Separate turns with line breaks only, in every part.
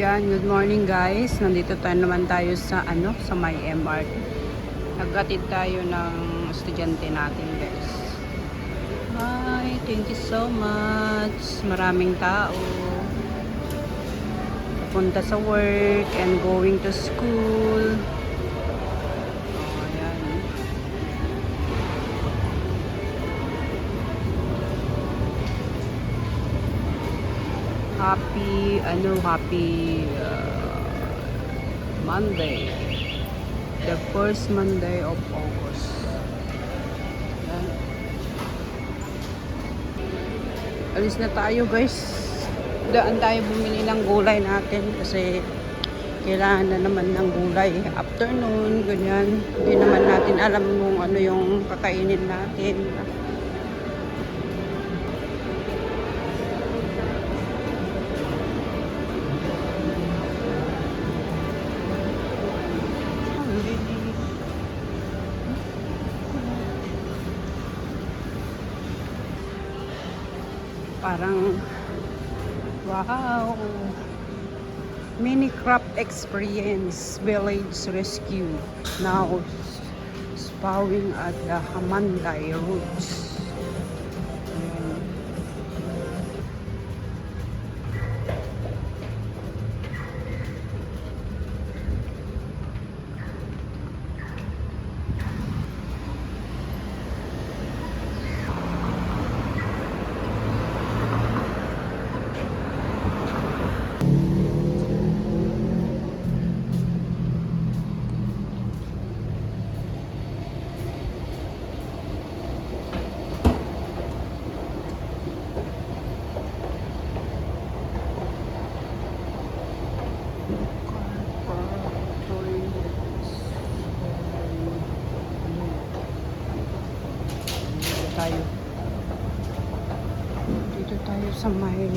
Yan, good morning guys. Nandito tayo naman tayo sa sa may MRT. Naghatid tayo ng estudyante natin guys. Hi, thank you so much. Maraming tao. Papunta sa work and going to school. Ayan. Happy Monday. The first Monday of August. Ayan. Alis na tayo guys. Daan tayo bumili ng gulay natin kasi kailangan na naman ng gulay. Afternoon, ganyan. Hindi naman natin alam kung ano yung kakainin natin. Parang wow, mini craft experience village rescue now spawning at the Hamanday Roots. Ayan. Tayo. Dito tayo sa may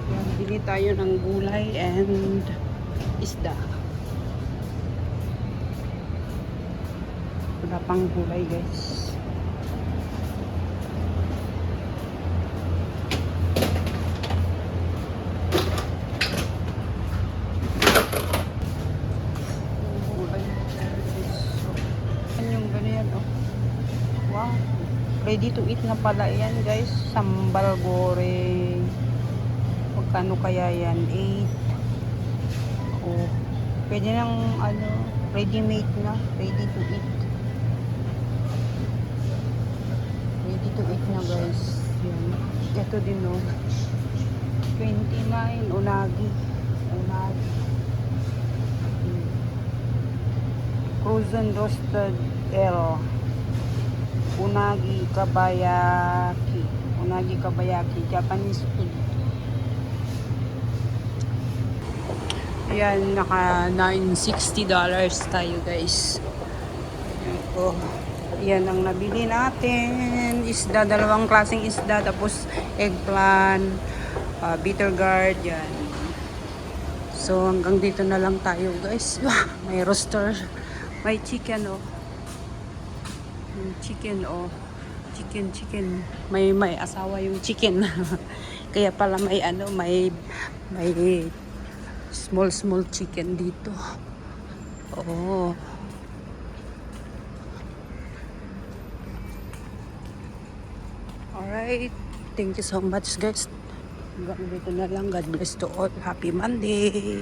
yan, bili tayo ng gulay and isda. Wala pang gulay guys. Wow, ready to eat na pala yan guys. Sambal goreng. Magkano kaya yan? 8. Oh, pwede nang ready made na. Ready to eat. Ready to eat na guys. Yan. Ito din no. 29 unagi. Frozen roasted L. Unagi kabayaki, Japanese food. Yan, naka $960 tayo guys. Ito, yan ang nabili natin. Isda, dalawang klaseng isda, tapos eggplant, bitter gourd, yan. So hanggang dito na lang tayo guys. May roaster, may chicken chicken may asawa yung chicken. Kaya pala may may small chicken dito. Oh, alright, thank you so much guys. Hanggang dito na lang. God bless to all. Happy Monday.